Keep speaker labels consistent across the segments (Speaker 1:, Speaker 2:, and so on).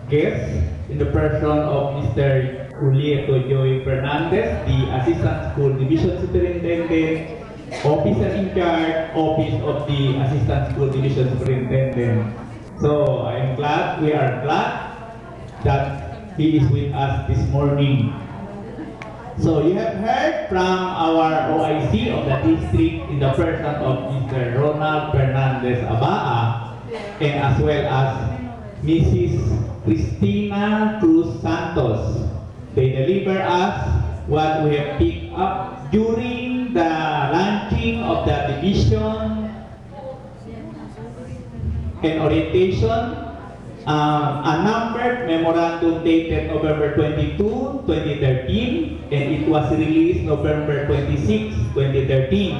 Speaker 1: guests in the person of Mr. Julieto Joy Fernandez, the Assistant School Division Superintendent, Officer in Charge, Office of the Assistant School Division Superintendent. So we are glad that he is with us this morning. So you have heard from our OIC of the district in the person of Mr. Ronald Fernandez Abaa, and as well as Mrs. Cristina Cruz Santos. They deliver us what we have picked up during the launching of the division and orientation, a numbered memorandum dated November 22, 2013, and it was released November 26, 2013.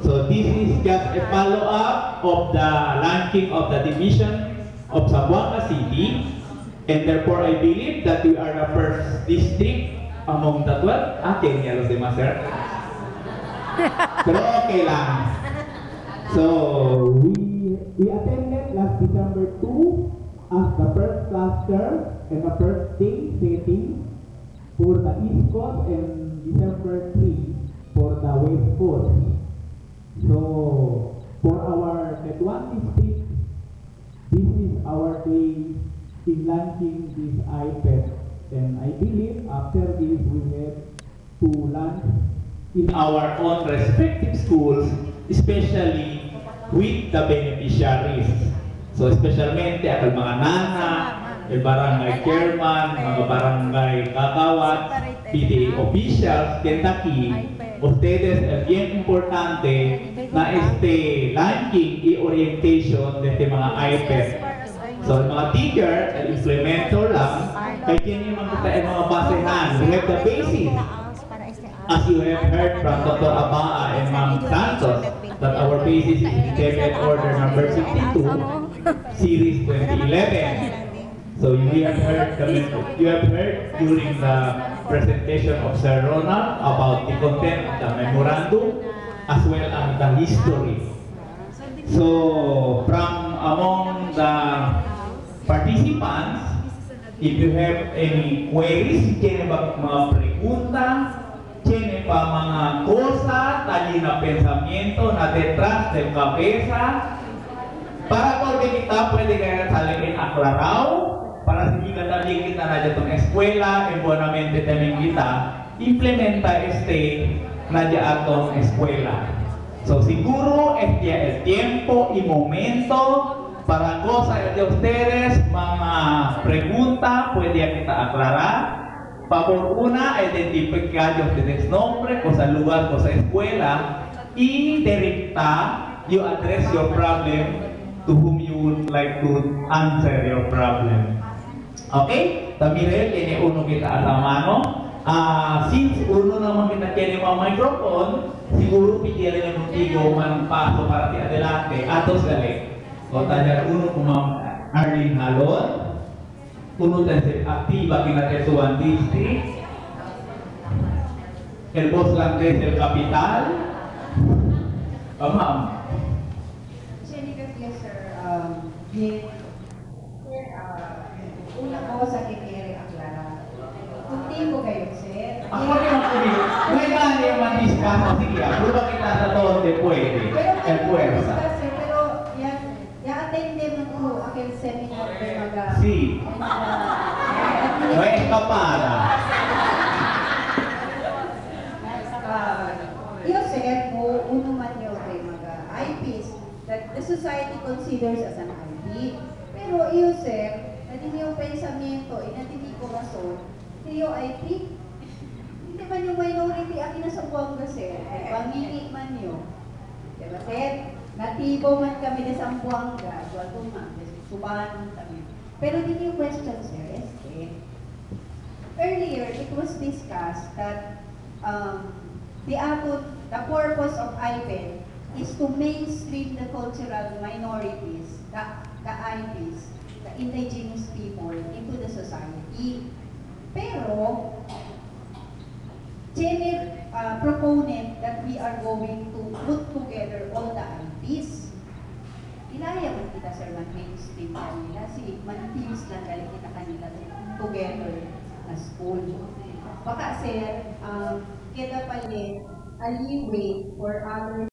Speaker 1: So this is just a follow-up of the launching of the division of Zamboanga City, and therefore I believe that we are the first district among the 12. Kenya los demás, sir. Pero okay lang. So we attended last December 2 as the first cluster and the first day setting for the East Coast, and December 3 for the West Coast. So for our Tetuan district, this is our day in launching this IPEP, and I believe after this we have to launch in our own respective schools, especially with the beneficiaries. So especialmente ang mga nana, el barangay chairman, mga barangay kakawat, PTA officials, Kentucky, ustedes es bien importante na launching y orientation de mga IPEP. So mga teacher, el implementer lang, kaya kini man kita mga basehan. We have the basic, as you have heard from Dr. Abaa and Ma'am Santos, that our basis is Debit Order number 62, Series 2011. So you have heard during the presentation of Sir Ronald about the content of the memorandum as well as the history. So from among the participants, if you have any queries, tiene ba mga pregunta, tiene pa mga cosa, tali na pensamiento na detrás del cabeza, para porque kita pwede kaya saling aclarao, para hindi ka tali kita na dyan eskwela, en buenamente también kita, implementa na dyan atong eskwela. So siguro el tiempo y momento para cosas de ustedes, mga pregunta, pwede kita aclarar. Favor una, identificar ustedes nombre, cosa lugar, cosa escuela, y directa, you address your problem to whom you would like to answer your problem. Okay? Tamire, tiene uno kita sa mano. Since uno naman kita tiene mga microphone, siguro pidili na contigo man paso para ti adelante. Atos gali. O tanya uno kung Ma'am Arlene Halon, uno tayo aktiba kinatetuan district, el boss lang din el capital. Ma'am.
Speaker 2: Yes, sir. Una ko sa kikiri ang Clara. Kunti ko kayo, sir.
Speaker 1: Ako rin ang puli. May mani yung mandiskas o sige. Pero ba kita sa toon de pwede? El puerta.
Speaker 2: Pero ya-attende mo ko aking seminar de mga...
Speaker 1: Si. May escapada.
Speaker 2: Yo, sir, uno man yun kay mga IPs that the society considers as an IP. Pero iyo, sir, natin yung pensamiento, natin yung corazon, iyo IP, hindi man yung minority akin na sa Buanga, sir. Pangingit man yun. Diba, sir? Natibo man kami na sa Buanga, Buanga man, subahan kami. Pero din yung question, sir, earlier, it was discussed that the purpose of IPED is to mainstream the cultural minorities, the IPs, the indigenous people into the society. Pero, Janet proponent that we are going to put together all the IPs. Inaya mo kita, sir, man mainstream kanila. Si man teams lang galing kita kanila. together na school. Baka sir, kita palit a leeway for other